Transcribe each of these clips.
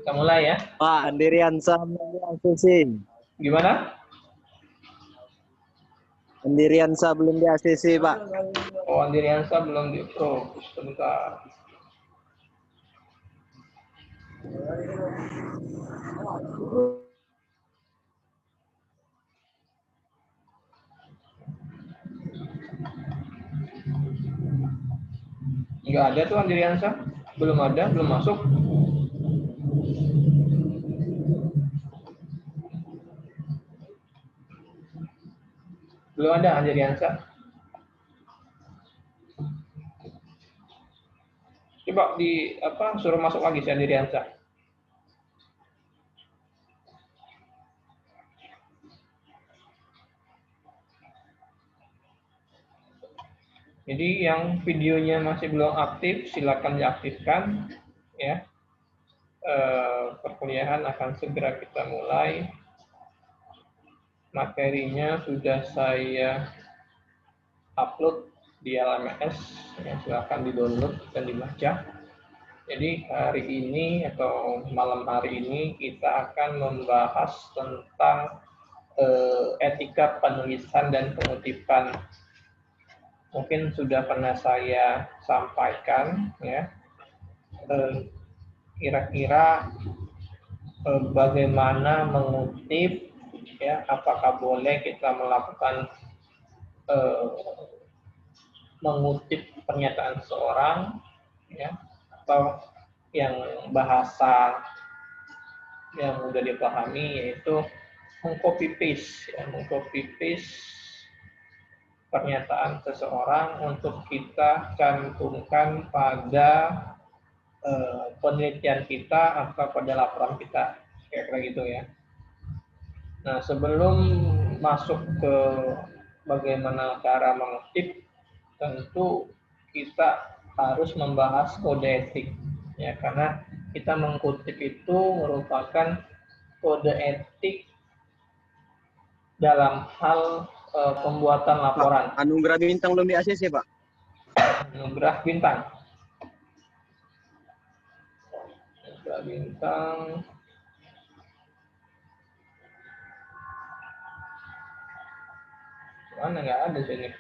Kita mulai ya. Pak, Andiriansa belum di ACC. Gimana? Andiriansa belum di ACC, Pak. Oh, Andiriansa belum di approve. Sebentar. Nggak ada tuh Andiriansa. Belum ada, belum masuk. Belum ada Andiriansa. Coba suruh masuk lagi si Andiriansa. Jadi yang videonya masih belum aktif, silakan diaktifkan ya. Perkuliahan akan segera kita mulai. Materinya sudah saya upload di LMS, ya, silakan di-download dan dibaca. Jadi hari ini atau malam hari ini kita akan membahas tentang etika penulisan dan pengutipan. Mungkin sudah pernah saya sampaikan, ya. Kira-kira bagaimana mengutip, ya, apakah boleh kita melakukan mengutip pernyataan seseorang, ya, atau yang bahasa yang mudah dipahami yaitu mengcopy paste, ya, mengcopy paste pernyataan seseorang untuk kita cantumkan pada penelitian kita atau pada laporan kita, kayak gitu ya. Nah, sebelum masuk ke bagaimana cara mengutip, tentu kita harus membahas kode etik, ya, karena kita mengutip itu merupakan kode etik dalam hal pembuatan laporan. Pak, Anugerah Bintang belum di ACC, Pak. Anugerah Bintang. Anugerah Bintang. Mana nggak ada sini?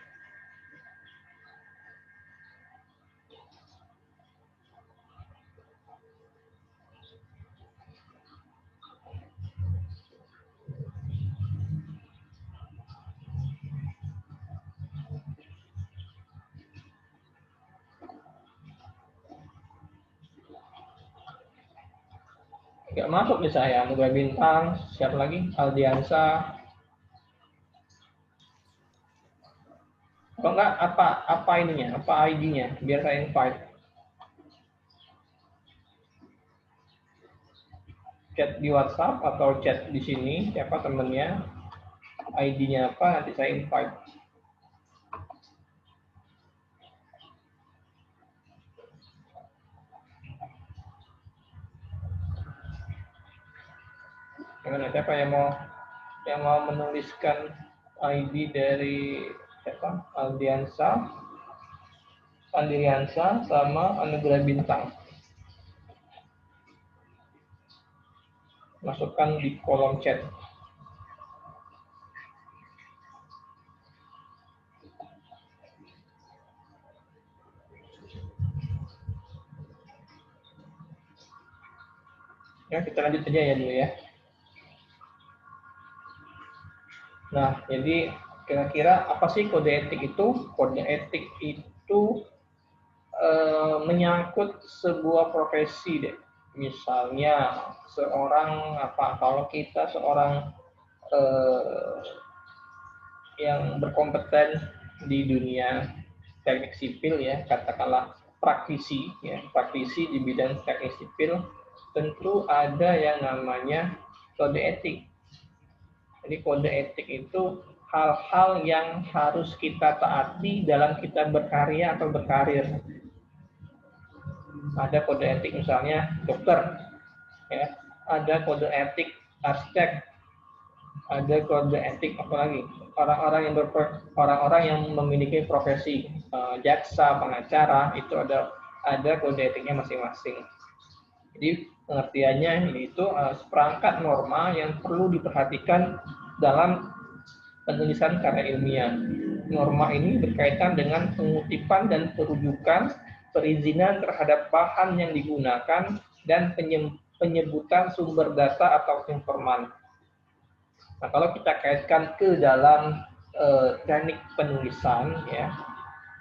Nggak masuk nih saya. Anugerah Bintang. Siapa lagi? Aldiansa. Kalau nggak, apa ininya? Apa ID-nya? Biar saya invite. Chat di WhatsApp atau chat di sini, siapa temennya, ID-nya apa, nanti saya invite. Siapa yang mau menuliskan ID dari siapa? Andiriansa sama Anugerah Bintang. Masukkan di kolom chat. Ya, kita lanjut saja ya dulu ya. Nah, jadi kira-kira apa sih kode etik itu? Kode etik itu menyangkut sebuah profesi deh. Misalnya kalau kita seorang yang berkompeten di dunia teknik sipil, ya, katakanlah praktisi, ya, praktisi di bidang teknik sipil, tentu ada yang namanya kode etik. Jadi kode etik itu hal-hal yang harus kita taati dalam kita berkarya atau berkarir. Ada kode etik misalnya dokter, ya, ada kode etik arsitek, ada kode etik apalagi orang-orang yang memiliki profesi jaksa, pengacara, itu ada kode etiknya masing-masing. Jadi Pengertiannya yaitu seperangkat norma yang perlu diperhatikan dalam penulisan karya ilmiah. Norma ini berkaitan dengan pengutipan dan perujukan, perizinan terhadap bahan yang digunakan, dan penyebutan sumber data atau informan. Nah, kalau kita kaitkan ke dalam teknik penulisan, ya,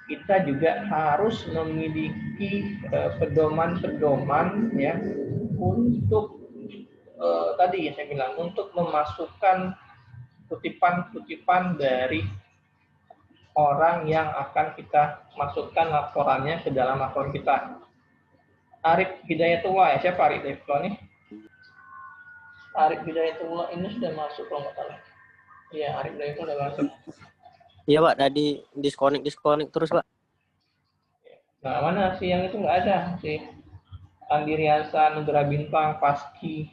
kita juga harus memiliki pedoman-pedoman, ya, untuk tadi saya bilang untuk memasukkan kutipan-kutipan dari orang yang akan kita masukkan laporannya ke dalam laporan kita. Arif Hidayatullah, ya, siapa Arif Hidayatullah nih? Arif Hidayatullah ini sudah masuk kalau nggak salah. Iya, Arif Hidayatullah sudah masuk. Iya Pak, tadi disconnect terus Pak. Nah, mana sih yang itu nggak ada sih? Andi Riansa, Nugra Bintang, Paski,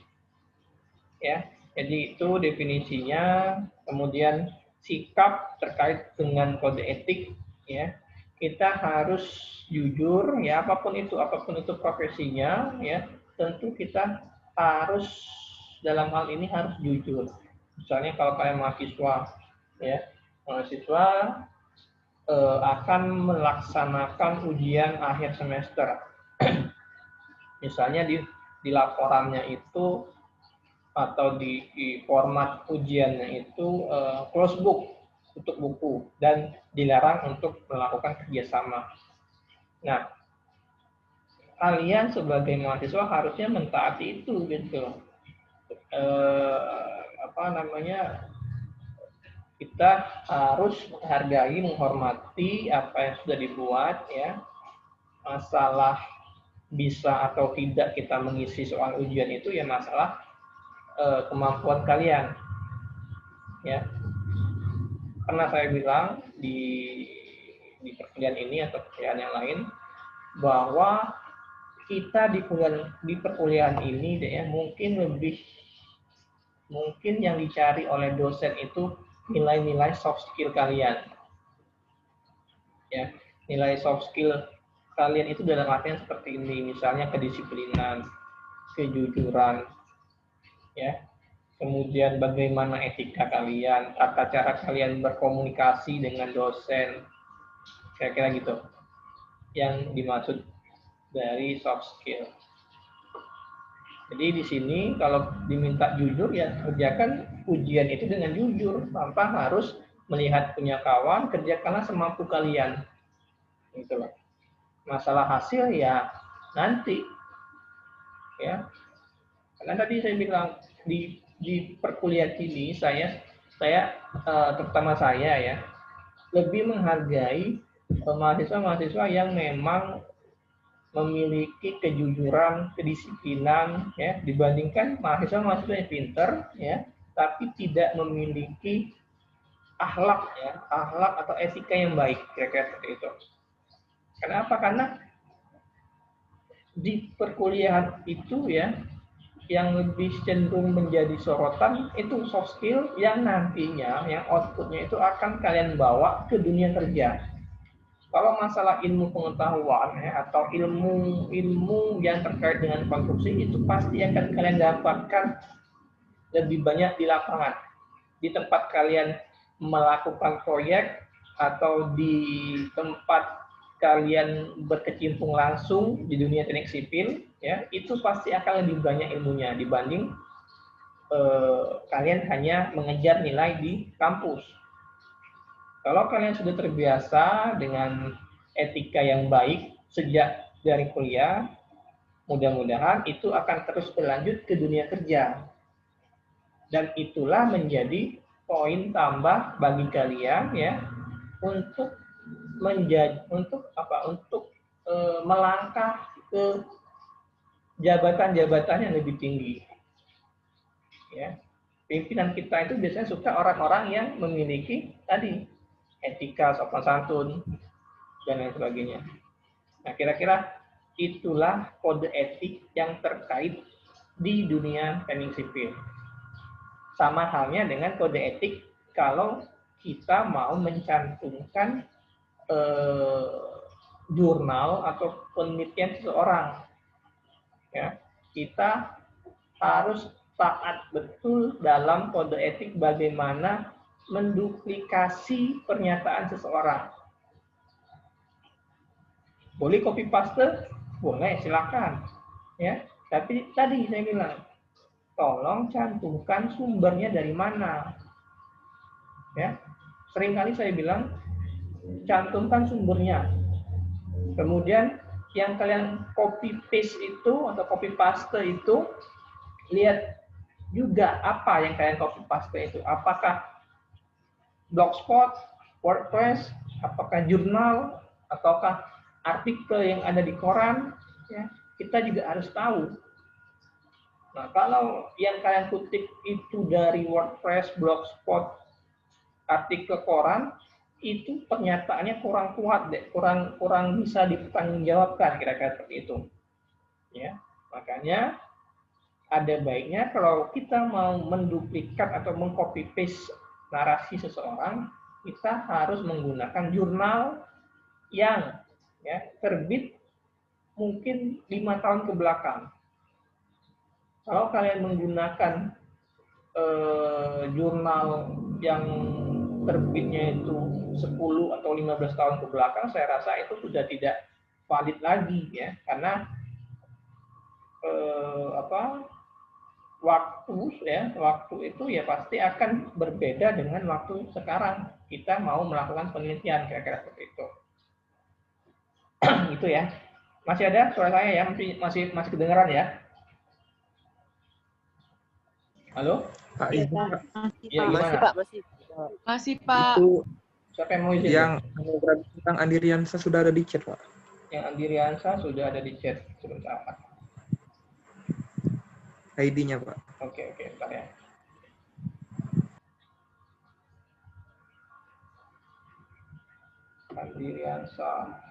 ya. Jadi itu definisinya. Kemudian sikap terkait dengan kode etik, ya. Kita harus jujur, ya, apapun itu profesinya, ya. Tentu kita harus dalam hal ini harus jujur. Misalnya kalau kayak mahasiswa, ya, mahasiswa akan melaksanakan ujian akhir semester. Misalnya di laporannya itu atau di format ujiannya itu close book, tutup buku, dan dilarang untuk melakukan kerjasama. Nah, kalian sebagai mahasiswa harusnya mentaati itu, gitu. Kita harus menghargai, menghormati apa yang sudah dibuat, ya. Masalah bisa atau tidak kita mengisi soal ujian itu ya masalah kemampuan kalian, ya. Karena saya bilang di perkuliahan ini atau perkuliahan yang lain bahwa kita di perkuliahan ini, ya, mungkin yang dicari oleh dosen itu nilai-nilai soft skill kalian, ya. Nilai soft skill kalian itu dalam artian seperti ini, misalnya kedisiplinan, kejujuran, ya. Kemudian bagaimana etika kalian, tata cara kalian berkomunikasi dengan dosen, kira-kira gitu. Yang dimaksud dari soft skill. Jadi di sini kalau diminta jujur, ya kerjakan ujian itu dengan jujur, tanpa harus melihat punya kawan, kerjakanlah semampu kalian. Gitu loh. Masalah hasil ya nanti, ya. Karena tadi saya bilang di perkuliahan ini saya terutama saya, ya, lebih menghargai mahasiswa-mahasiswa yang memang memiliki kejujuran, kedisiplinan, ya, dibandingkan mahasiswa-mahasiswa yang pinter, ya, tapi tidak memiliki akhlak, ya, akhlak atau etika yang baik, kira-kira seperti itu. Kenapa? Karena di perkuliahan itu, ya, yang lebih cenderung menjadi sorotan itu soft skill yang nantinya, yang outputnya itu akan kalian bawa ke dunia kerja. Kalau masalah ilmu pengetahuan, ya, atau ilmu yang terkait dengan konstruksi itu pasti akan kalian dapatkan lebih banyak di lapangan, di tempat kalian melakukan proyek atau di tempat kalian berkecimpung langsung di dunia teknik sipil, ya, itu pasti akan lebih banyak ilmunya dibanding kalian hanya mengejar nilai di kampus. Kalau kalian sudah terbiasa dengan etika yang baik sejak dari kuliah, mudah-mudahan itu akan terus berlanjut ke dunia kerja. Dan itulah menjadi poin tambah bagi kalian, ya, untuk melangkah ke jabatan-jabatan yang lebih tinggi, ya. Pimpinan kita itu biasanya suka orang-orang yang memiliki tadi etika, sopan santun, dan lain sebagainya. Nah, kira-kira itulah kode etik yang terkait di dunia teknik sipil. Sama halnya dengan kode etik kalau kita mau mencantumkan jurnal atau penelitian seseorang, ya. kita harus taat betul dalam kode etik bagaimana menduplikasi pernyataan seseorang. Boleh copy paste? Boleh, silakan. Ya, tapi tadi saya bilang, tolong cantumkan sumbernya dari mana. Ya, seringkali saya bilang, cantumkan sumbernya. Kemudian yang kalian copy paste itu atau copy paste itu, lihat juga apa yang kalian copy paste itu. Apakah blogspot, WordPress, apakah jurnal, ataukah artikel yang ada di koran, ya, kita juga harus tahu. Nah, kalau yang kalian kutip itu dari WordPress, blogspot, artikel koran, itu pernyataannya kurang kuat deh, kurang bisa dipertanggungjawabkan kira-kira seperti itu. Ya, makanya ada baiknya kalau kita mau menduplikat atau mengcopy paste narasi seseorang, kita harus menggunakan jurnal yang ya terbit mungkin 5 tahun ke belakang. Kalau kalian menggunakan jurnal yang terbitnya itu 10 atau 15 tahun ke belakang, saya rasa itu sudah tidak valid lagi ya, karena waktu itu ya pasti akan berbeda dengan waktu sekarang kita mau melakukan penelitian kira-kira seperti itu. Gitu ya. Masih ada suara saya ya? Masih kedengaran ya? Halo? Pak, Iya, izin, Pak. Pak. Ya, Masih, gimana? Pak, masih. Masih, Pak. Itu Siapa yang mau izin? yang tentang Andiriansa sudah ada di chat, Pak. Yang Andiriansa sudah ada di chat sebentar. ID-nya, Pak. Oke, bentar ya. Andiriansa.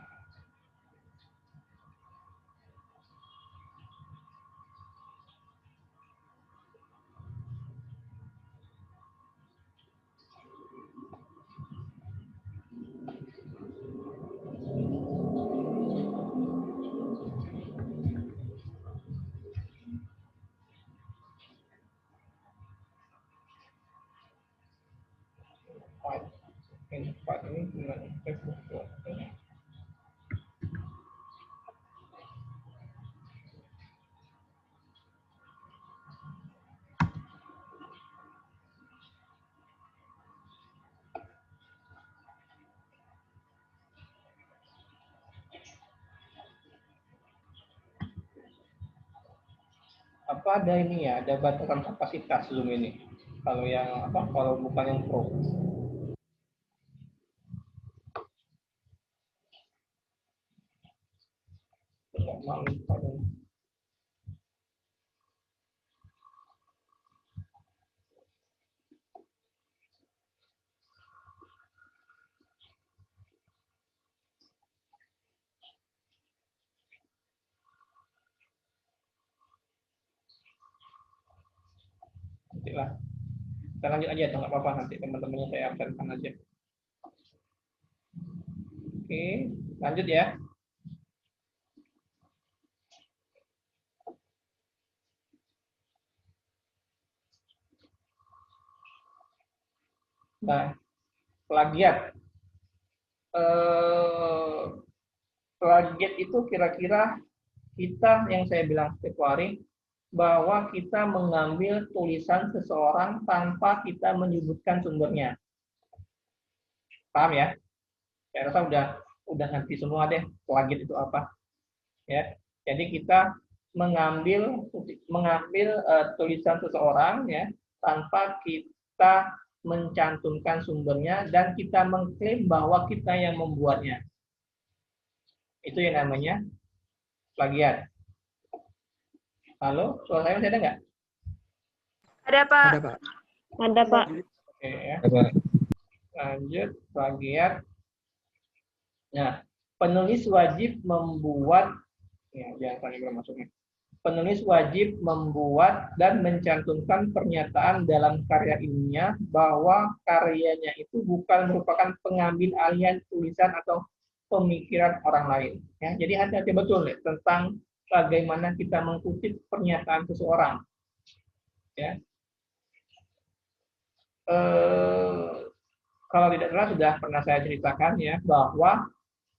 Invite ini dengan Facebook. Apa ada ini ya, ada batasan kapasitas Zoom ini. Kalau yang kalau bukan yang pro. Nantilah. Kita lanjut aja, nggak apa-apa, nanti teman-temannya saya absenkan aja. Oke, lanjut ya. Nah, plagiat. Plagiat itu kira-kira kita yang saya bilang setiap hari, bahwa kita mengambil tulisan seseorang tanpa kita menyebutkan sumbernya. Paham ya? Saya rasa udah ngerti semua deh plagiat itu apa. Ya. Jadi kita mengambil tulisan seseorang ya tanpa kita mencantumkan sumbernya dan kita mengklaim bahwa kita yang membuatnya. Itu yang namanya plagiat. Halo, suara saya masih ada nggak? Ada, Pak. Ada, Pak. Ada, Pak. Oke ya. Ada, Pak. Lanjut, plagiat. Nah, penulis wajib membuat, ya jangan sampai belum masuknya. Penulis wajib membuat dan mencantumkan pernyataan dalam karya ilmiah bahwa karyanya itu bukan merupakan pengambil alihan tulisan atau pemikiran orang lain. Ya, jadi hati-hati betul ya, tentang bagaimana kita mengkutip pernyataan seseorang. Ya. Kalau tidak salah sudah pernah saya ceritakan ya, bahwa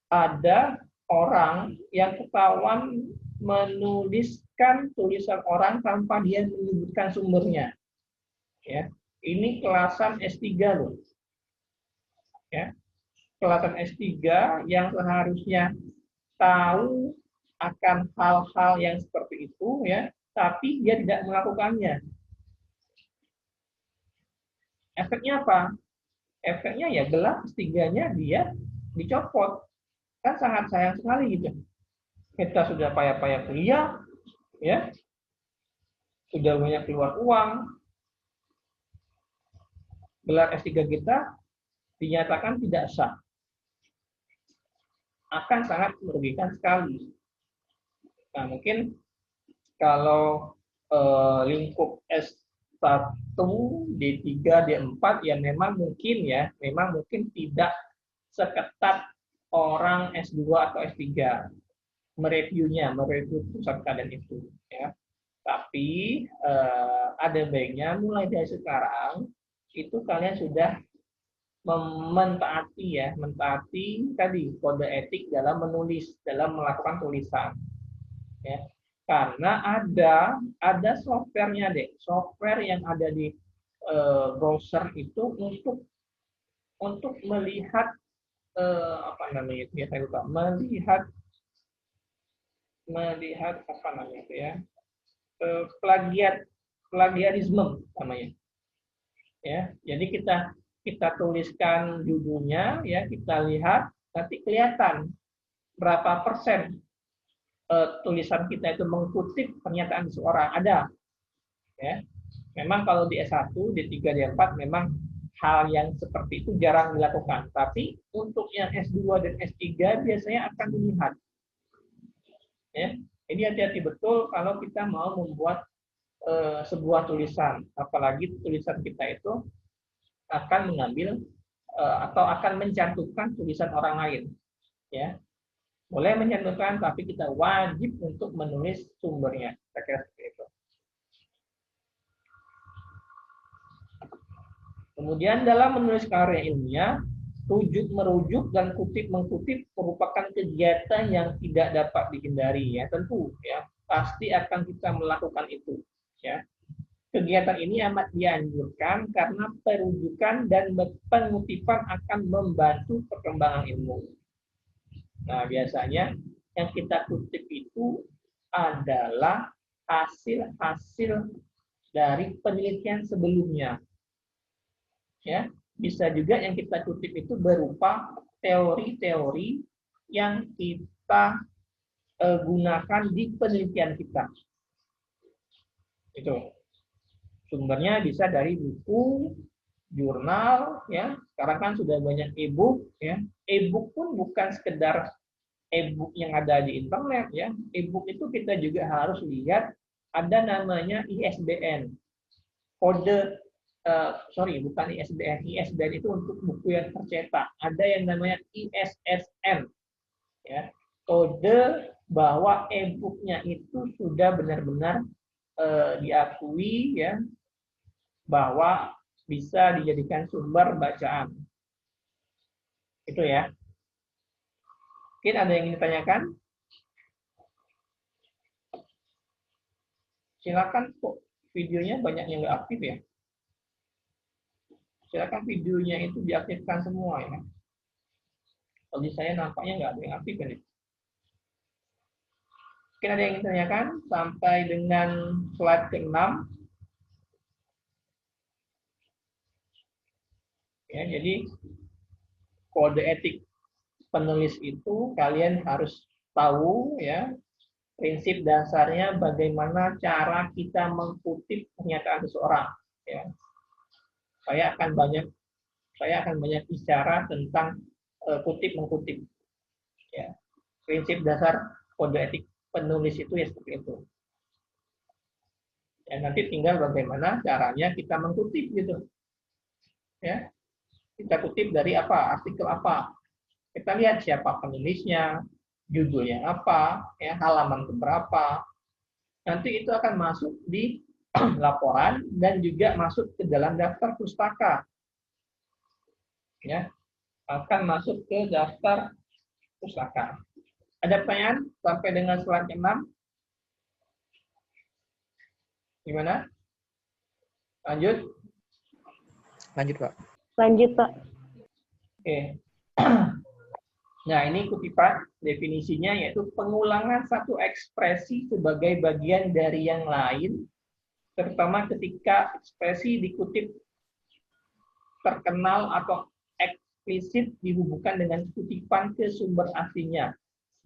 ada orang yang ketahuan menuliskan tulisan orang tanpa dia menyebutkan sumbernya. Ya, ini kelasan S3 loh. Ya, kelasan S3 yang seharusnya tahu akan hal-hal yang seperti itu ya, tapi dia tidak melakukannya. Efeknya apa? Efeknya ya gelar S3-nya dia dicopot. Kan sangat sayang sekali gitu. Kita sudah payah-payah kuliah, ya, sudah banyak keluar uang, gelar S3 kita dinyatakan tidak sah. Akan sangat merugikan sekali. Nah, mungkin kalau lingkup S1, D3, D4 ya memang mungkin tidak seketat orang S2 atau S3 mereview pusat keadaan itu ya. Tapi ada baiknya mulai dari sekarang itu kalian sudah mentaati tadi kode etik dalam melakukan tulisan ya. Karena ada softwarenya software yang ada di browser itu untuk melihat melihat plagiarisme namanya ya. Jadi kita tuliskan judulnya ya, kita lihat nanti kelihatan berapa persen tulisan kita itu mengkutip pernyataan seseorang. Ada ya. Memang kalau di S1, D3, D4 memang hal yang seperti itu jarang dilakukan, tapi untuk yang S2 dan S3 biasanya akan dilihat. Ya, jadi hati-hati betul kalau kita mau membuat sebuah tulisan, apalagi tulisan kita itu akan mengambil atau akan mencantumkan tulisan orang lain. Ya, boleh mencantumkan, tapi kita wajib untuk menulis sumbernya. Saya kira seperti itu. Kemudian dalam menulis karya ilmiah, rujuk merujuk dan kutip mengkutip merupakan kegiatan yang tidak dapat dihindari ya, tentu ya pasti akan kita melakukan itu ya. Kegiatan ini amat dianjurkan karena perujukan dan pengutipan akan membantu perkembangan ilmu. Nah, biasanya yang kita kutip itu adalah hasil-hasil dari penelitian sebelumnya ya. Bisa juga yang kita kutip itu berupa teori-teori yang kita gunakan di penelitian kita. Itu sumbernya bisa dari buku, jurnal, ya. Sekarang kan sudah banyak e-book, ya. E-book pun bukan sekedar e-book yang ada di internet, ya. E-book itu kita juga harus lihat ada namanya ISBN, kode. Bukan ISBN. ISBN itu untuk buku yang tercetak. Ada yang namanya ISSN, ya, kode bahwa e-booknya itu sudah benar-benar diakui, ya, bahwa bisa dijadikan sumber bacaan. Itu ya. Mungkin ada yang ingin ditanyakan? Silakan, kok videonya banyak yang nggak aktif ya. Silakan videonya itu diaktifkan semua ya. Kalau di saya nampaknya nggak ada yang aktif kan ya. Mungkin ada yang ingin ditanyakan sampai dengan slide ke-6. Ya, jadi kode etik penulis itu kalian harus tahu ya, prinsip dasarnya bagaimana cara kita mengkutip pernyataan seseorang ya. Saya akan banyak bicara tentang kutip mengkutip ya. Prinsip dasar kode etik penulis itu ya seperti itu. Ya, nanti tinggal bagaimana caranya kita mengkutip gitu. Ya. Kita kutip dari apa? Artikel apa? Kita lihat siapa penulisnya, judulnya apa, ya, halaman keberapa. Nanti itu akan masuk di laporan dan juga masuk ke dalam daftar pustaka. Ya, akan masuk ke daftar pustaka. Ada pertanyaan sampai dengan slide 6? Gimana? Lanjut? Lanjut, Pak. Lanjut, Pak. Oke. Nah, ini kutipan definisinya yaitu pengulangan satu ekspresi sebagai bagian dari yang lain, terutama ketika ekspresi dikutip terkenal atau eksplisit dihubungkan dengan kutipan ke sumber aslinya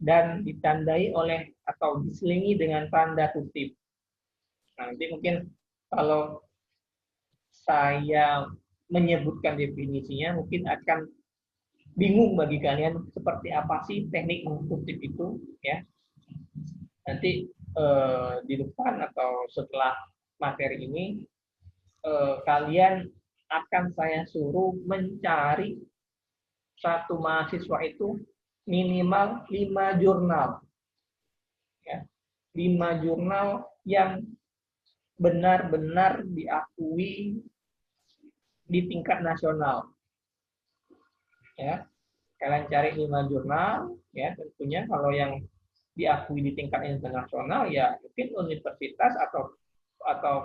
dan ditandai oleh atau diselingi dengan tanda kutip. Nah, nanti mungkin kalau saya menyebutkan definisinya mungkin akan bingung bagi kalian seperti apa sih teknik mengkutip itu, ya. Nanti di depan atau setelah materi ini kalian akan saya suruh mencari satu mahasiswa itu minimal 5 jurnal, ya. 5 jurnal yang benar-benar diakui di tingkat nasional. Ya, kalian cari 5 jurnal, ya, tentunya kalau yang diakui di tingkat internasional ya mungkin universitas atau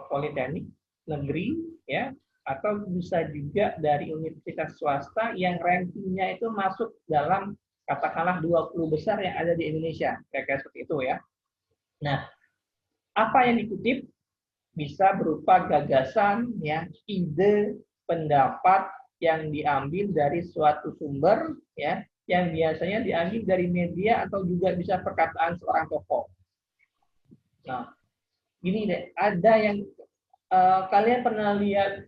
politeknik negeri, ya, atau bisa juga dari universitas swasta yang rankingnya itu masuk dalam katakanlah 20 besar yang ada di Indonesia, kayak seperti itu, ya. Nah, apa yang dikutip bisa berupa gagasan, ya, ide, pendapat yang diambil dari suatu sumber, ya, yang biasanya diambil dari media atau juga bisa perkataan seorang tokoh. Nah, gini deh, ada yang kalian pernah lihat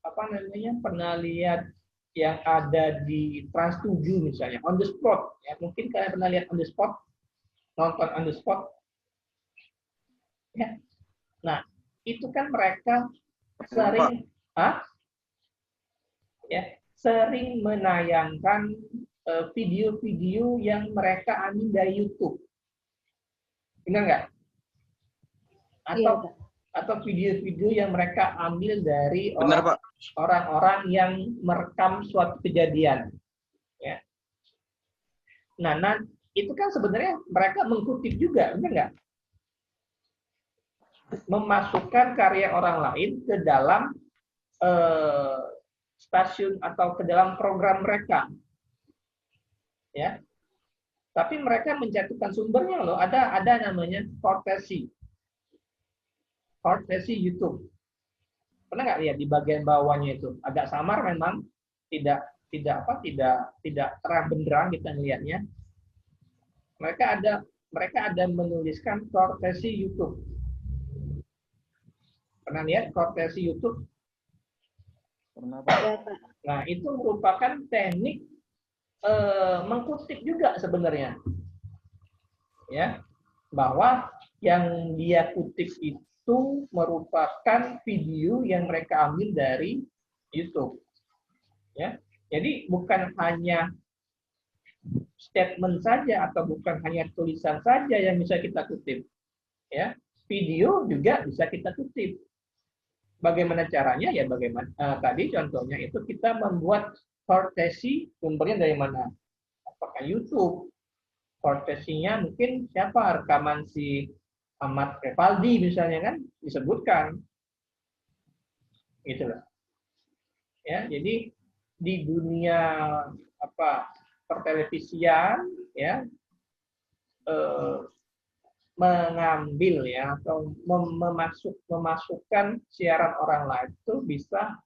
apa namanya? Pernah lihat yang ada di Trans 7 misalnya, on the spot, ya, mungkin kalian pernah lihat on the spot, nonton on the spot, ya. Nah, itu kan mereka sering, ya, sering menayangkan video-video yang mereka ambil dari YouTube. Benar nggak? Atau video-video yang mereka ambil dari orang-orang yang merekam suatu kejadian. Ya. Nah, itu kan sebenarnya mereka mengkutip juga, benar nggak? Memasukkan karya orang lain ke dalam stasiun atau ke dalam program mereka, ya. Tapi mereka menjatuhkan sumbernya loh. Ada namanya courtesy YouTube. Pernah nggak lihat di bagian bawahnya itu agak samar memang, tidak terang benderang kita melihatnya. Mereka ada menuliskan courtesy YouTube. Pernah lihat courtesy YouTube? Nah, itu merupakan teknik mengkutip juga sebenarnya, ya, bahwa yang dia kutip itu merupakan video yang mereka ambil dari YouTube, ya. Jadi bukan hanya statement saja atau bukan hanya tulisan saja yang bisa kita kutip, ya, video juga bisa kita kutip. Bagaimana caranya? Ya bagaimana tadi contohnya itu kita membuat courtesy, sumbernya dari mana? Apakah YouTube? Courtesy-nya mungkin siapa? Rekaman si Ahmad Revaldi misalnya kan disebutkan. Gitu lah. Ya, jadi di dunia pertelevisian, ya, mengambil, ya, atau memasukkan siaran orang lain itu bisa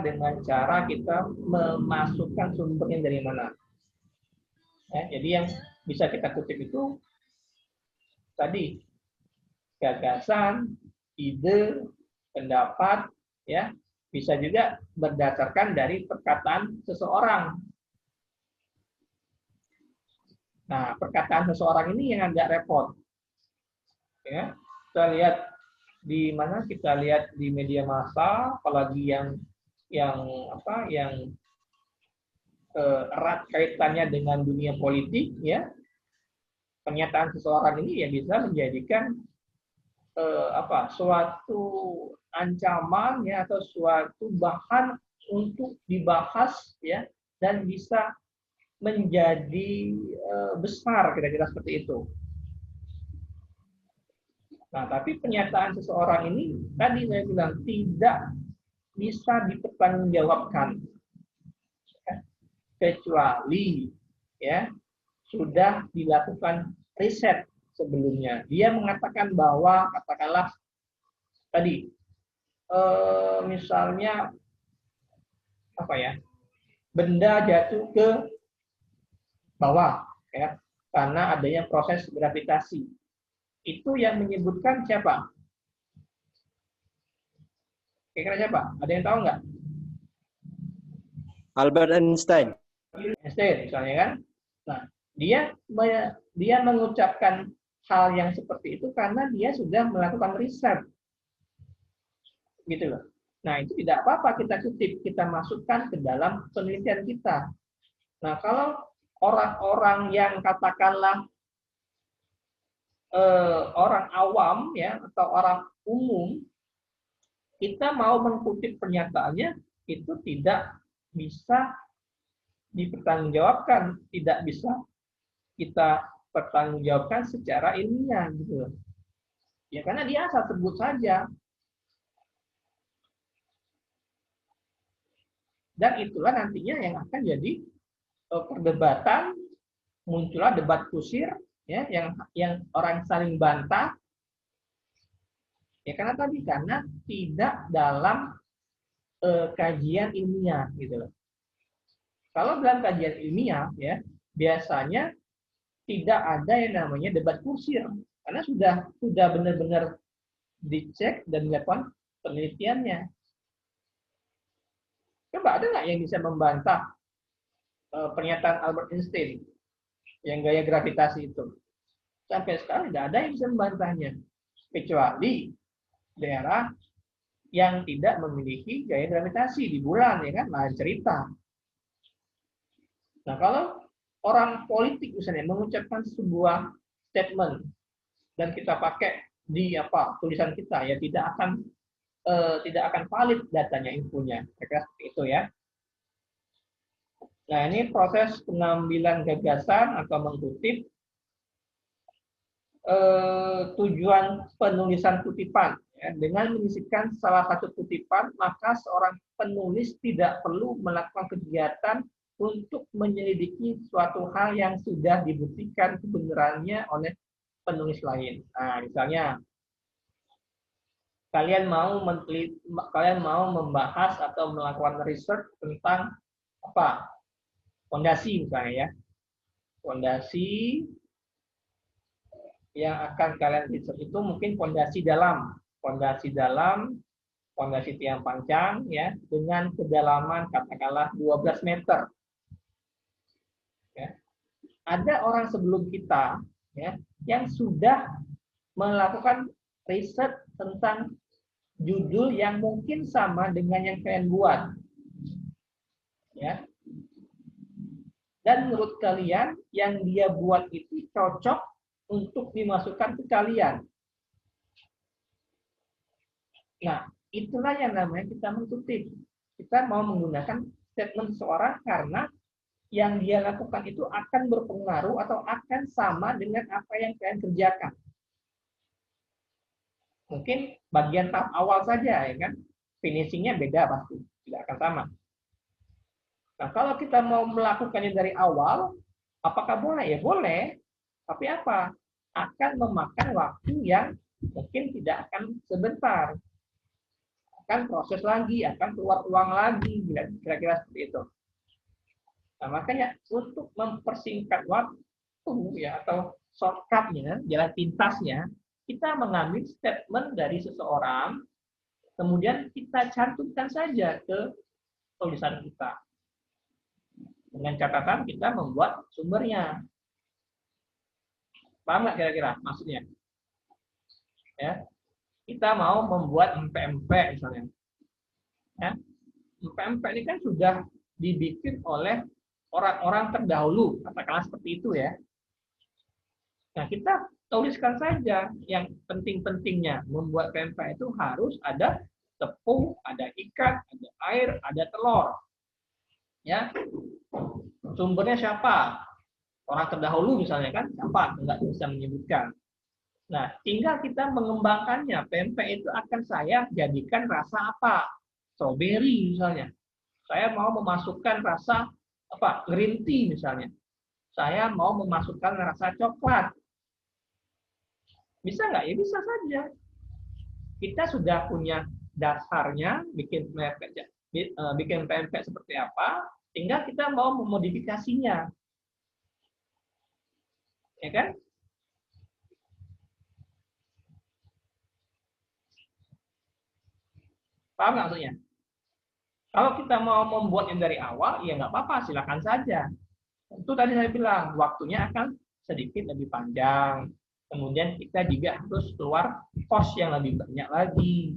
dengan cara kita memasukkan sumbernya dari mana. Ya, jadi yang bisa kita kutip itu tadi gagasan, ide, pendapat, ya, bisa juga berdasarkan dari perkataan seseorang. Nah, perkataan seseorang ini yang agak repot. Ya, kita lihat di mana? Kita lihat di media massa, apalagi yang erat kaitannya dengan dunia politik, ya, pernyataan seseorang ini ya bisa menjadikan suatu ancaman, ya, atau suatu bahan untuk dibahas, ya, dan bisa menjadi besar, kira-kira seperti itu. Nah, tapi pernyataan seseorang ini tadi saya bilang tidak bisa dipertanggungjawabkan, kecuali, ya, sudah dilakukan riset sebelumnya. Dia mengatakan bahwa, katakanlah tadi misalnya benda jatuh ke bawah, ya, karena adanya proses gravitasi. Itu yang menyebutkan siapa? Kira-kira siapa? Ada yang tahu nggak? Albert Einstein. Einstein misalnya, kan. Nah, dia mengucapkan hal yang seperti itu karena dia sudah melakukan riset, gitu loh. Nah, itu tidak apa-apa kita kutip, kita masukkan ke dalam penelitian kita. Nah, kalau orang-orang yang katakanlah orang awam, ya, atau orang umum, kita mau mengutip pernyataannya, itu tidak bisa dipertanggungjawabkan, tidak bisa kita pertanggungjawabkan secara ilmiah, gitu. Ya, karena dia asal sebut saja. Dan itulah nantinya yang akan jadi perdebatan, muncullah debat kusir, ya, yang orang saling bantah, ya, karena tidak dalam kajian ilmiah, gitu loh. Kalau dalam kajian ilmiah, ya, biasanya tidak ada yang namanya debat kusir, karena sudah benar-benar dicek dan dilakukan penelitiannya. Coba ada nggak yang bisa membantah pernyataan Albert Einstein yang gaya gravitasi itu? Sampai sekarang tidak ada yang bisa membantahnya, kecuali daerah yang tidak memiliki gaya gravitasi di bulan, ya kan, lain cerita. Nah, kalau orang politik misalnya mengucapkan sebuah statement dan kita pakai di tulisan kita, ya tidak akan valid datanya, infonya, kira-kira seperti itu, ya. Nah, ini proses pengambilan gagasan atau mengutip. Tujuan penulisan kutipan, ya, dengan menyisipkan salah satu kutipan, maka seorang penulis tidak perlu melakukan kegiatan untuk menyelidiki suatu hal yang sudah dibuktikan kebenarannya oleh penulis lain. Nah, misalnya kalian mau membahas atau melakukan research tentang fondasi, misalnya, ya, fondasi yang akan kalian riset itu mungkin fondasi dalam, fondasi tiang panjang, ya, dengan kedalaman katakanlah 12 meter. Ya. Ada orang sebelum kita, ya, yang sudah melakukan riset tentang judul yang mungkin sama dengan yang kalian buat, ya. Dan menurut kalian yang dia buat itu cocok untuk dimasukkan ke kalian. Nah, itulah yang namanya kita mengutip. Kita mau menggunakan statement seseorang karena yang dia lakukan itu akan berpengaruh atau akan sama dengan apa yang kalian kerjakan. Mungkin bagian tahap awal saja, ya kan, finishingnya beda pasti, tidak akan sama. Nah, kalau kita mau melakukannya dari awal, apakah boleh? Ya boleh, tapi apa? Akan memakan waktu yang mungkin tidak akan sebentar. Akan proses lagi, akan keluar uang lagi, kira-kira seperti itu. Nah, makanya untuk mempersingkat waktu, ya, atau shortcut-nya, jalan pintasnya, kita mengambil statement dari seseorang, kemudian kita cantumkan saja ke tulisan kita. Dengan catatan kita membuat sumbernya. Paham nggak kira-kira maksudnya? Ya, kita mau membuat MP-MP misalnya. Ya, MP-MP ini kan sudah dibikin oleh orang-orang terdahulu, katakanlah seperti itu ya. Nah, kita tuliskan saja yang penting-pentingnya. Membuat pempek itu harus ada tepung, ada ikan, ada air, ada telur. Ya. Sumbernya siapa? Orang terdahulu misalnya kan, siapa? Enggak bisa menyebutkan. Nah, tinggal kita mengembangkannya. Pempek itu akan saya jadikan rasa apa? Strawberry misalnya. Saya mau memasukkan rasa apa? Green tea misalnya. Saya mau memasukkan rasa coklat. Bisa nggak? Ya bisa saja. Kita sudah punya dasarnya, bikin pempek seperti apa, tinggal kita mau memodifikasinya. Ya kan? Paham nggak maksudnya? Kalau kita mau membuatnya dari awal, ya nggak apa-apa, silakan saja. Itu tadi saya bilang, waktunya akan sedikit lebih panjang. Kemudian kita juga harus keluar cost yang lebih banyak lagi.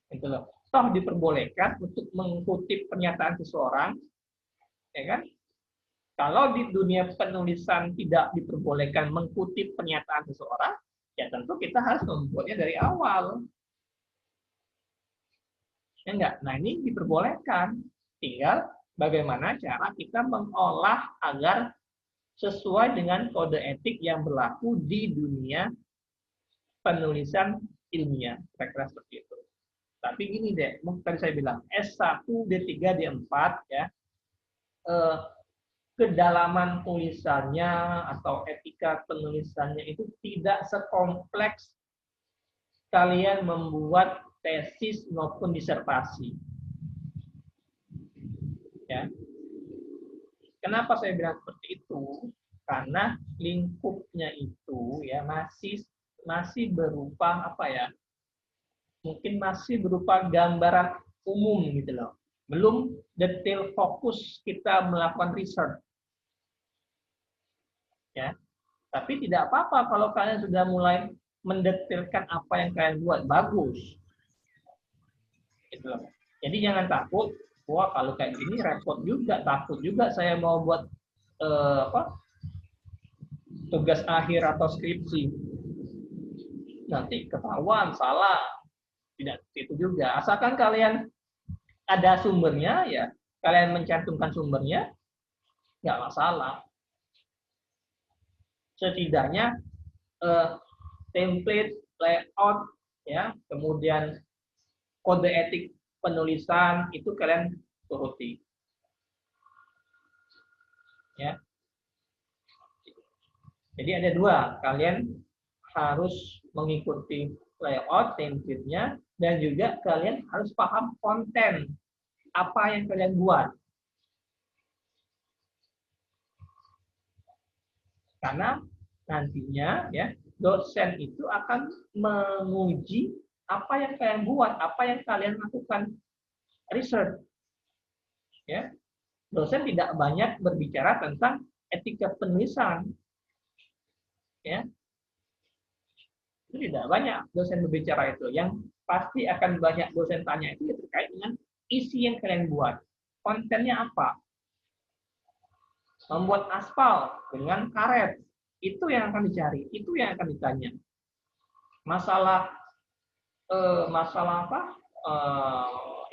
Gitu loh. Toh diperbolehkan untuk mengutip pernyataan seseorang, ya kan? Kalau di dunia penulisan tidak diperbolehkan mengutip pernyataan seseorang, ya tentu kita harus membuatnya dari awal. Ya enggak? Nah, ini diperbolehkan. Tinggal bagaimana cara kita mengolah agar sesuai dengan kode etik yang berlaku di dunia penulisan ilmiah. Kira-kira seperti itu. Tapi gini deh, tadi saya bilang S1, D3, D4 ya. Kedalaman tulisannya atau etika penulisannya itu tidak sekompleks kalian membuat tesis maupun disertasi. Ya. Kenapa saya bilang seperti itu? Karena lingkupnya itu ya masih berupa apa ya? Mungkin masih berupa gambaran umum gitu loh. Belum detail fokus kita melakukan research. Ya. Tapi tidak apa-apa kalau kalian sudah mulai mendetailkan apa yang kalian buat, bagus. Gitu loh. Jadi jangan takut, wah kalau kayak gini repot juga, takut juga saya mau buat tugas akhir atau skripsi. Nanti ketahuan salah. Tidak itu juga. Asalkan kalian ada sumbernya, ya kalian mencantumkan sumbernya, nggak masalah. Setidaknya template, layout, ya, kemudian kode etik penulisan itu kalian turuti. Ya. Jadi ada dua, kalian harus mengikuti layout, template-nya, dan juga kalian harus paham konten apa yang kalian buat. Karena nantinya ya dosen itu akan menguji apa yang kalian buat, apa yang kalian lakukan research. Ya. Dosen tidak banyak berbicara tentang etika penulisan. Ya. Itu tidak banyak dosen berbicara itu. Yang pasti akan banyak dosen tanya itu terkait dengan isi yang kalian buat. Kontennya apa? Membuat aspal dengan karet. Itu yang akan dicari. Itu yang akan ditanya. Masalah apa?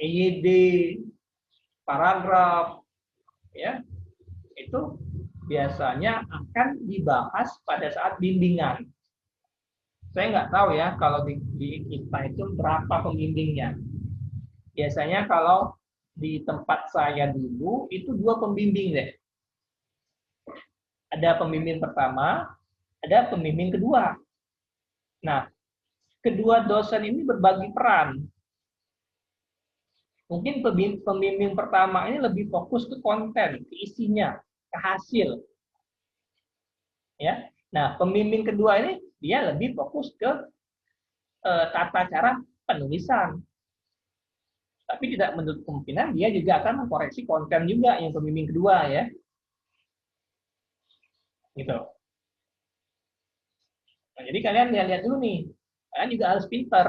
EYD, paragraf, ya, itu biasanya akan dibahas pada saat bimbingan. Saya nggak tahu ya kalau di kita itu berapa pembimbingnya. Biasanya kalau di tempat saya dulu itu 2 pembimbing deh. Ada pembimbing pertama, ada pembimbing kedua. Nah, kedua dosen ini berbagi peran. Mungkin pembimbing pertama ini lebih fokus ke konten, ke isinya, ke hasil. Ya. Nah, pembimbing kedua ini dia lebih fokus ke tata cara penulisan. Tapi tidak menutup kemungkinan dia juga akan mengkoreksi konten juga yang pembimbing kedua ya. Gitu. Nah, jadi kalian lihat dulu nih. Kalian juga harus pinter.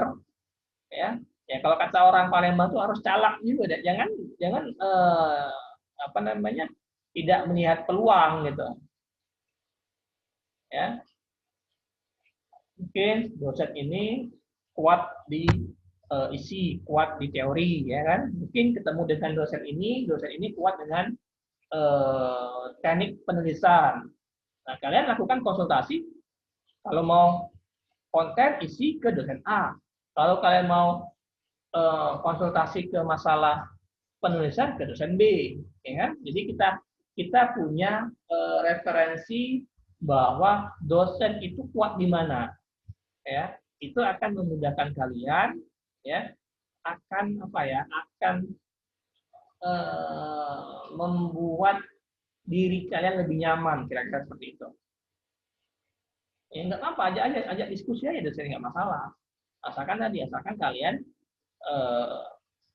Ya. Ya kalau kata orang Palembang tuh harus calak juga deh. Jangan apa namanya? tidak melihat peluang gitu. Ya. Mungkin dosen ini kuat di isi, kuat di teori, ya kan? Mungkin ketemu dengan dosen ini kuat dengan teknik penulisan. Nah, kalian lakukan konsultasi. Kalau mau konten isi ke dosen A. Kalau kalian mau konsultasi ke masalah penulisan ke dosen B, ya kan? Jadi kita punya referensi bahwa dosen itu kuat di mana, ya. Itu akan memudahkan kalian, ya, akan membuat diri kalian lebih nyaman, kira-kira seperti itu. Ya nggak apa, ajak diskusi aja, dosen nggak masalah. Asalkan kalian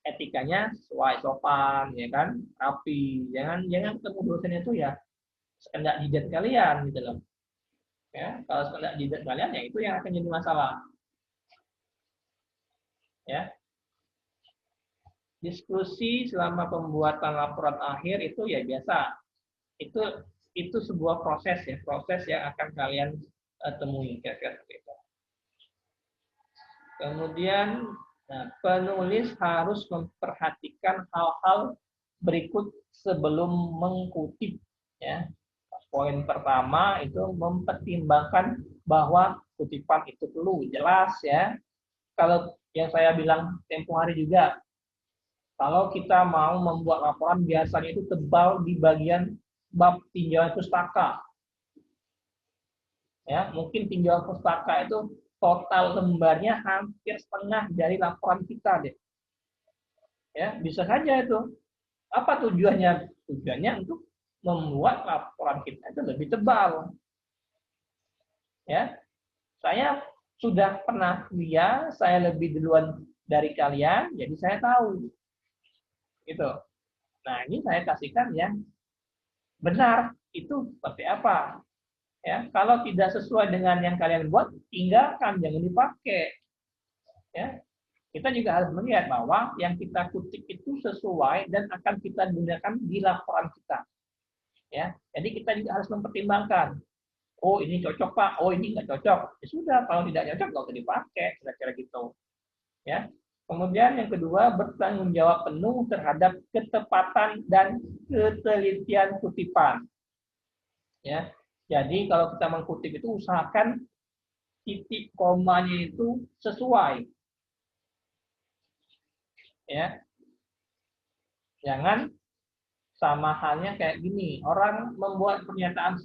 etikanya sesuai, sopan, ya kan, rapi. Jangan ketemu dosen itu ya sekendak jidat kalian gitu loh. Ya, kalau sekendak jidat kalian ya itu yang akan jadi masalah. Ya. Diskusi selama pembuatan laporan akhir itu ya biasa. Itu sebuah proses ya, proses yang akan kalian temui, kira-kira seperti itu. Kemudian penulis harus memperhatikan hal-hal berikut sebelum mengutip, ya. Poin pertama itu mempertimbangkan bahwa kutipan itu perlu jelas, ya. Kalau yang saya bilang tempo hari juga, kalau kita mau membuat laporan biasanya itu tebal di bagian bab tinjauan pustaka. Ya, mungkin tinjauan pustaka itu total lembarnya hampir setengah dari laporan kita deh. Ya, bisa saja itu. Apa tujuannya? Tujuannya untuk membuat laporan kita itu lebih tebal. Ya, saya sudah pernah kuliah, saya lebih duluan dari kalian, jadi saya tahu. Gitu. Nah, ini saya kasihkan yang benar itu seperti apa. Ya, kalau tidak sesuai dengan yang kalian buat, tinggalkan, jangan dipakai. Ya, kita juga harus melihat bahwa yang kita kutip itu sesuai dan akan kita gunakan di laporan kita. Ya, jadi kita juga harus mempertimbangkan. Oh, ini cocok Pak. Oh, ini nggak cocok. Ya sudah, kalau tidak cocok nggak usah dipakai, kira-kira gitu. Ya. Kemudian yang kedua, bertanggung jawab penuh terhadap ketepatan dan ketelitian kutipan. Ya. Jadi kalau kita mengkutip itu usahakan titik komanya itu sesuai. Ya. Jangan sama halnya kayak gini, orang membuat pernyataan,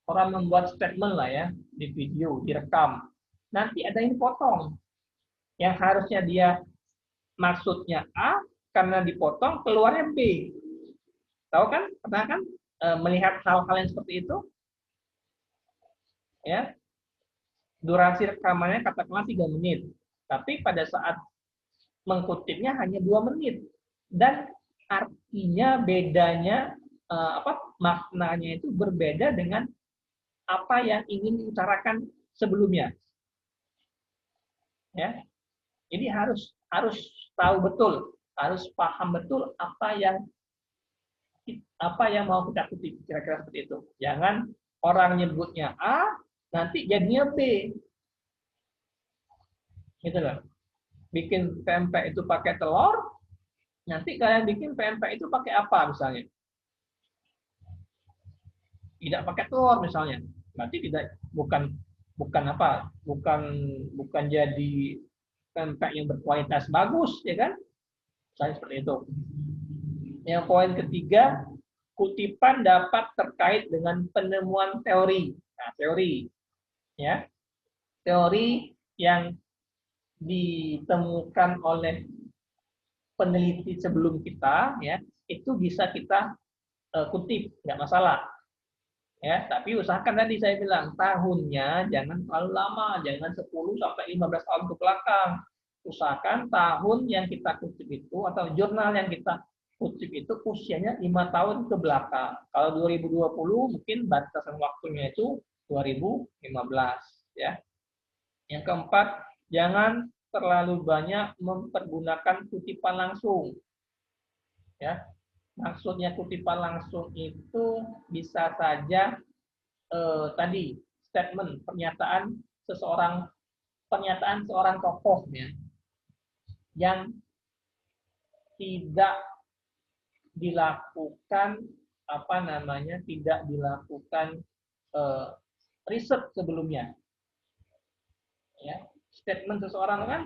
orang membuat statement lah ya, di video, direkam. Nanti ada yang potong. Yang harusnya dia maksudnya A, karena dipotong, keluarnya B. Tahu kan? Pernah kan melihat hal-hal yang seperti itu? Ya. Durasi rekamannya katakanlah 3 menit. Tapi pada saat mengkutipnya hanya 2 menit. Dan artinya bedanya, maknanya itu berbeda dengan apa yang ingin diutarakan sebelumnya. Ya. Jadi harus tahu betul, harus paham betul apa yang mau kita kutip, kira-kira seperti itu. Jangan orang nyebutnya A, nanti jadinya B. Gitu loh. Bikin pempek itu pakai telur, nanti kalian bikin pempek itu pakai apa misalnya? Tidak pakai telur misalnya. Berarti bukan jadi pempek yang berkualitas bagus, ya kan? Misalnya seperti itu. Yang poin ketiga, kutipan dapat terkait dengan penemuan teori. Nah, teori, ya, teori yang ditemukan oleh peneliti sebelum kita, ya, itu bisa kita kutip, nggak masalah. Ya, tapi usahakan tadi saya bilang tahunnya jangan terlalu lama, jangan 10 sampai 15 tahun ke belakang. Usahakan tahun yang kita kutip itu atau jurnal yang kita kutip itu usianya 5 tahun ke belakang. Kalau 2020 mungkin batasan waktunya itu 2015, ya. Yang keempat, jangan terlalu banyak mempergunakan kutipan langsung. Ya. Maksudnya kutipan langsung itu bisa saja tadi statement, pernyataan seorang tokoh ya, yang tidak dilakukan tidak dilakukan riset sebelumnya. Ya, statement seseorang kan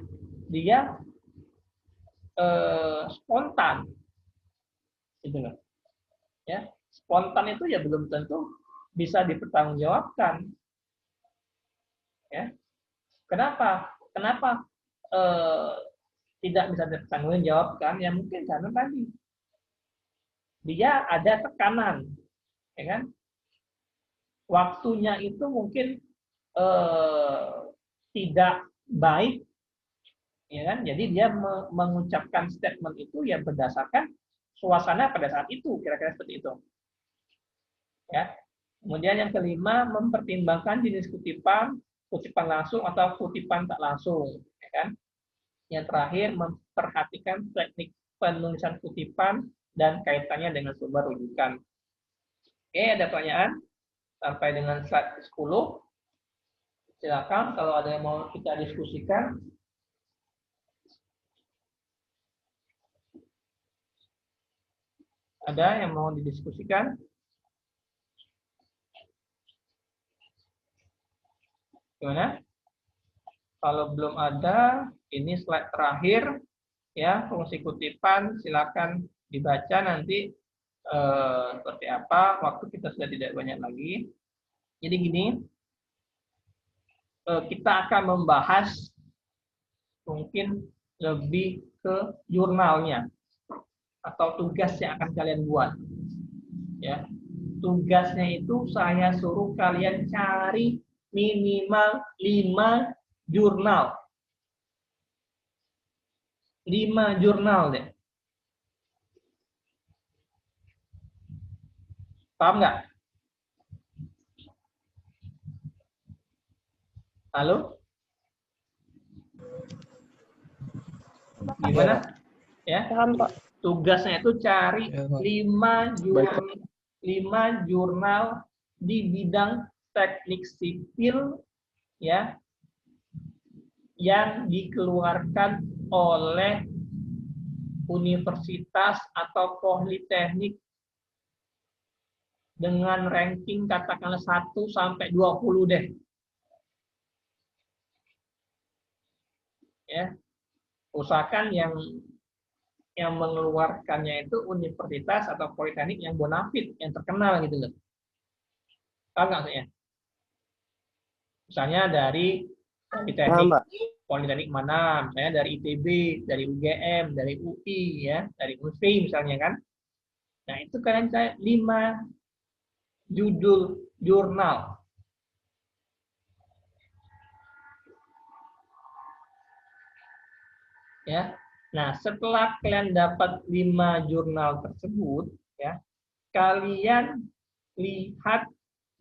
dia spontan, gitu loh. Ya, spontan itu ya belum tentu bisa dipertanggungjawabkan. Ya, kenapa? Kenapa tidak bisa dipertanggungjawabkan? Ya mungkin karena tadi dia ada tekanan, ya kan? Waktunya itu mungkin tidak baik, ya kan? Jadi dia mengucapkan statement itu ya berdasarkan suasana pada saat itu, kira-kira seperti itu. Ya. Kemudian yang kelima, mempertimbangkan jenis kutipan langsung atau kutipan tak langsung, ya kan? Yang terakhir, memperhatikan teknik penulisan kutipan dan kaitannya dengan sumber rujukan. Oke, ada pertanyaan? Sampai dengan slide 10. Silakan kalau ada yang mau kita diskusikan. Ada yang mau didiskusikan? Gimana? Kalau belum ada, ini slide terakhir ya, fungsi kutipan silakan dibaca nanti seperti apa. Waktu kita sudah tidak banyak lagi. Jadi gini, kita akan membahas mungkin lebih ke jurnalnya atau tugas yang akan kalian buat. Ya, tugasnya itu saya suruh kalian cari minimal 5 jurnal. 5 jurnal deh. Paham nggak? Halo? Gimana? Ya. Paham, Pak. Tugasnya itu cari 5 jurnal di bidang teknik sipil ya, yang dikeluarkan oleh universitas atau politeknik dengan ranking katakanlah 1 sampai 20 deh. Ya. Usahakan yang mengeluarkannya itu universitas atau politeknik yang bonafit, yang terkenal gitu loh. Paham nggak maksudnya? Misalnya dari politeknik mana, misalnya dari ITB, dari UGM, dari UI, ya, dari UNSI misalnya kan. Nah itu kalian cari 5 judul jurnal. Ya. Nah, setelah kalian dapat 5 jurnal tersebut, ya, kalian lihat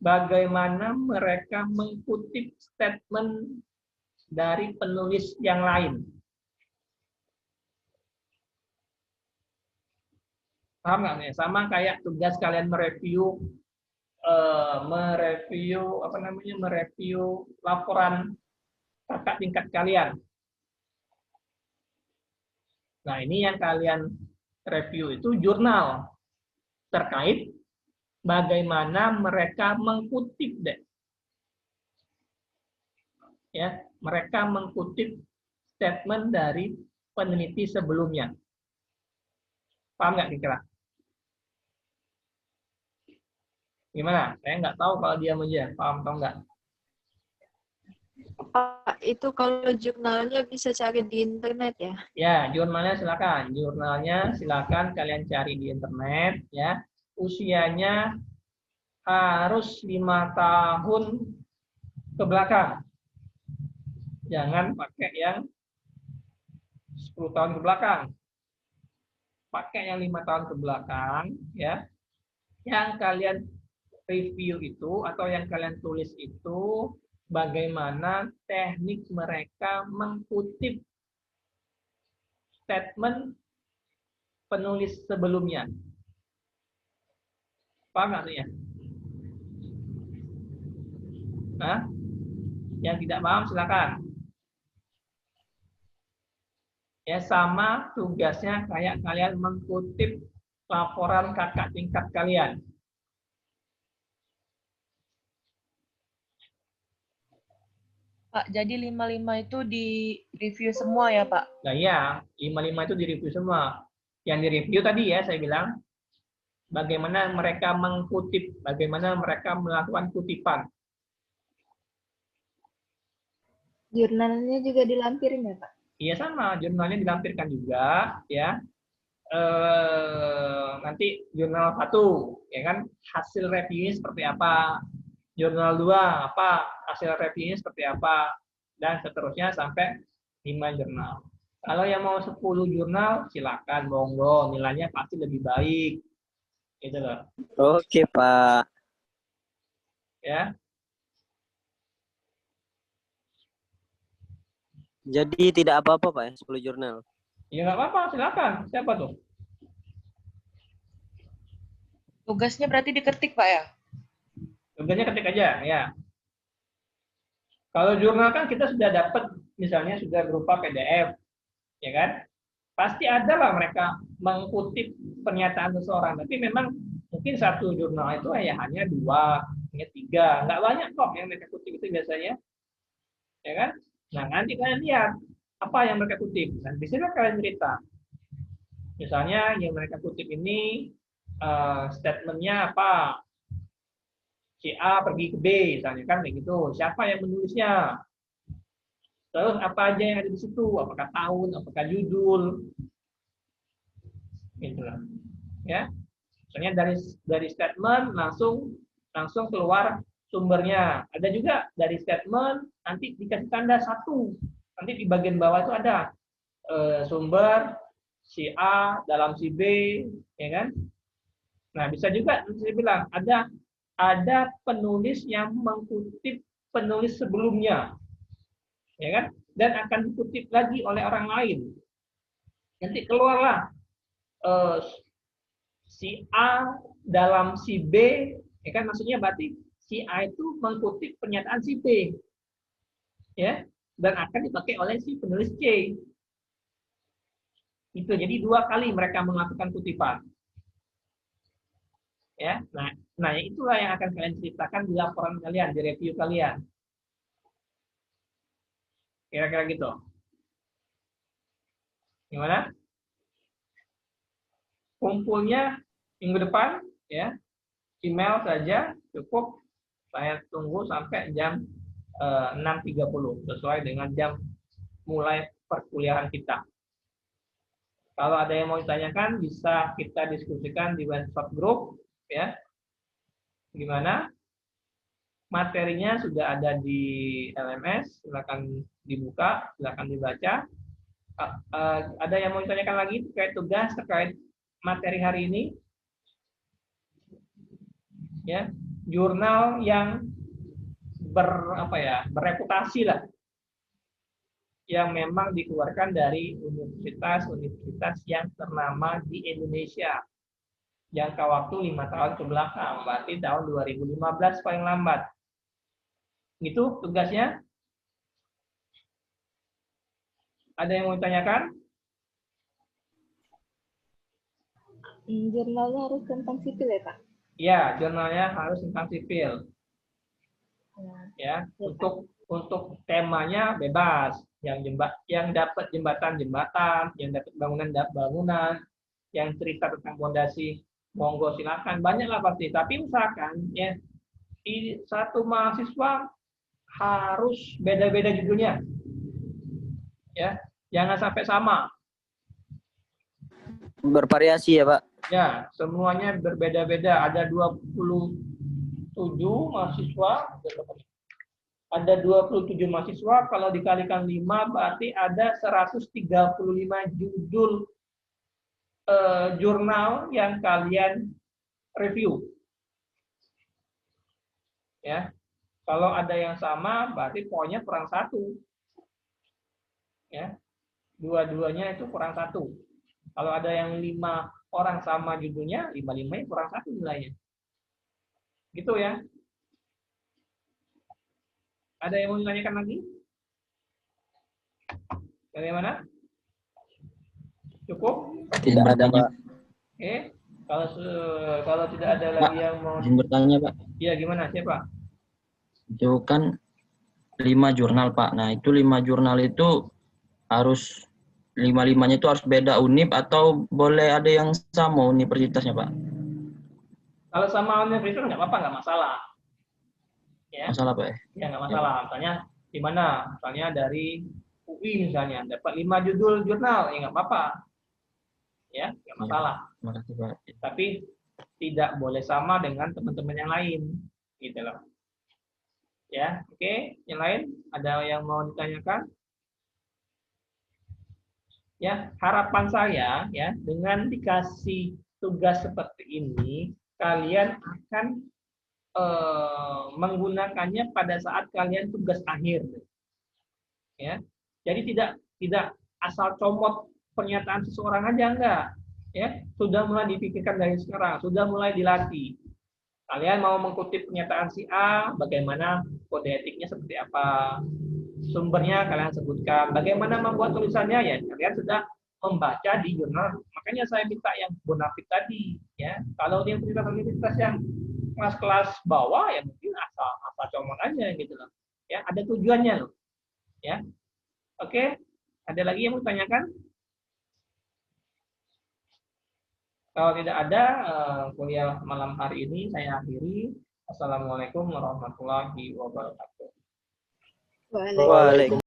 bagaimana mereka mengutip statement dari penulis yang lain. Paham nggak? Sama kayak tugas kalian mereview laporan kakak tingkat kalian. Nah, ini yang kalian review itu jurnal terkait bagaimana mereka mengutip deh. Ya, mereka mengutip statement dari peneliti sebelumnya. Paham nggak kira-kira? Gimana? Saya nggak tahu kalau dia aja. Paham atau nggak? Pak, itu kalau jurnalnya bisa cari di internet ya? Ya, jurnalnya silakan. Jurnalnya silakan kalian cari di internet. Ya, usianya harus 5 tahun ke belakang. Jangan pakai yang 10 tahun ke belakang. Pakai yang 5 tahun ke belakang, ya. Yang kalian review itu atau yang kalian tulis itu bagaimana teknik mereka mengutip statement penulis sebelumnya. Paham maksudnya? Nah, yang tidak paham silakan. Ya, sama tugasnya kayak kalian mengutip laporan kakak tingkat kalian. Pak, jadi 55 itu di review semua ya, Pak? Nah ya, 55 itu direview semua. Yang direview tadi ya, saya bilang, bagaimana mereka mengkutip, bagaimana mereka melakukan kutipan. Jurnalnya juga dilampirin ya, Pak? Iya sama, jurnalnya dilampirkan juga, ya. Nanti jurnal 1, ya kan, hasil reviewnya seperti apa. Jurnal 2, apa hasil reviewnya seperti apa. Dan seterusnya sampai 5 jurnal. Kalau yang mau 10 jurnal, silakan, monggo, nilainya pasti lebih baik. Gitu loh. Oke, Pak. Ya. Jadi tidak apa-apa, Pak, ya, 10 jurnal. Ya nggak apa-apa, silakan. Siapa tuh? Tugasnya berarti diketik, Pak ya? Tugasnya ketik aja, ya. Kalau jurnal kan kita sudah dapat, misalnya sudah berupa PDF, ya kan? Pasti ada lah mereka mengutip pernyataan seseorang. Tapi memang mungkin satu jurnal itu ya hanya 2, hanya 3. Nggak banyak kok yang mereka kutip itu biasanya. Ya kan? Nah, nanti kalian lihat apa yang mereka kutip. Dan di sini kalian cerita. Misalnya yang mereka kutip ini statementnya apa? Si A pergi ke B, misalnya kan kayak gitu. Siapa yang menulisnya? Terus apa aja yang ada di situ? Apakah tahun? Apakah judul? Gitu lah. Ya. Misalnya dari statement langsung keluar sumbernya. Ada juga dari statement nanti dikasih tanda 1. Nanti di bagian bawah itu ada sumber si A dalam si B, ya kan? Nah, bisa juga saya bilang ada penulis yang mengutip penulis sebelumnya, ya kan? Dan akan dikutip lagi oleh orang lain. Nanti keluarlah si A dalam si B, ya kan? Maksudnya berarti si A itu mengutip pernyataan si B, ya, dan akan dipakai oleh si penulis C. Itu jadi 2 kali mereka melakukan kutipan. Ya, nah itulah yang akan kalian ceritakan di laporan kalian, di review kalian. Kira-kira gitu. Gimana? Kumpulnya minggu depan, ya. Email saja cukup. Saya tunggu sampai jam 6.30 sesuai dengan jam mulai perkuliahan kita. Kalau ada yang mau ditanyakan, bisa kita diskusikan di WhatsApp group, ya. Gimana? Materinya sudah ada di LMS, silakan dibuka, silakan dibaca. Ada yang mau ditanyakan lagi terkait tugas, terkait materi hari ini? Ya, jurnal yang bereputasi lah, yang memang dikeluarkan dari universitas-universitas yang ternama di Indonesia. Jangka waktu 5 tahun ke belakang, berarti tahun 2015 paling lambat. Itu tugasnya. Ada yang mau ditanyakan? Jurnalnya harus tentang sipil ya, Pak? Ya, jurnalnya harus tentang sipil. Nah, Ya, untuk temanya bebas. Yang dapat jembatan, yang dapat bangunan, yang cerita tentang fondasi, monggo silakan. Banyaklah pasti. Tapi usahakan ya di satu mahasiswa harus beda-beda judulnya. Ya, jangan sampai sama. Bervariasi ya, Pak. Ya, semuanya berbeda-beda. Ada 27 mahasiswa. Ada 27 mahasiswa, kalau dikalikan 5 berarti ada 135 judul jurnal yang kalian review. Ya. Kalau ada yang sama berarti poinnya kurang 1. Ya. Dua-duanya itu kurang 1. Kalau ada yang 5 orang sama judulnya, 5-5 kurang 1 nilainya. Gitu ya. Ada yang mau ditanyakan lagi? Bagaimana? Cukup? Tidak ada, Pak. Oke. Kalau tidak ada lagi yang mau, izin bertanya Pak. ya gimana? Siapa? Itu kan 5 jurnal Pak. Nah itu 5 jurnal itu harus 5-5-nya itu harus beda univ atau boleh ada yang sama universitasnya Pak? Kalau sama universitas nggak apa-apa, nggak masalah. Ya, Masalah Pak ya? ya nggak masalah. Misalnya di mana? Misalnya dari UI misalnya dapat 5 judul jurnal, ya nggak apa-apa. Ya, nggak masalah. Terima kasih Pak. Tapi tidak boleh sama dengan teman-teman yang lain, gitu loh. Ya, oke. Yang lain ada yang mau ditanyakan? Ya, harapan saya ya dengan dikasih tugas seperti ini, kalian akan menggunakannya pada saat kalian tugas akhir. Ya, jadi tidak asal comot pernyataan seseorang aja enggak. Ya, sudah mulai dipikirkan dari sekarang, sudah mulai dilatih. Kalian mau mengutip pernyataan si A, bagaimana kode etiknya seperti apa? Sumbernya kalian sebutkan. Bagaimana membuat tulisannya ya kalian sudah membaca di jurnal. Makanya saya minta yang bonafit tadi. Ya, kalau di universitas yang kelas-kelas bawah ya mungkin asal comot aja gitu loh. Ya, ada tujuannya loh. Ya, oke. Ada lagi yang mau ditanyakan? Kalau tidak ada, kuliah malam hari ini saya akhiri. Assalamualaikum warahmatullahi wabarakatuh. Waalaikumsalam.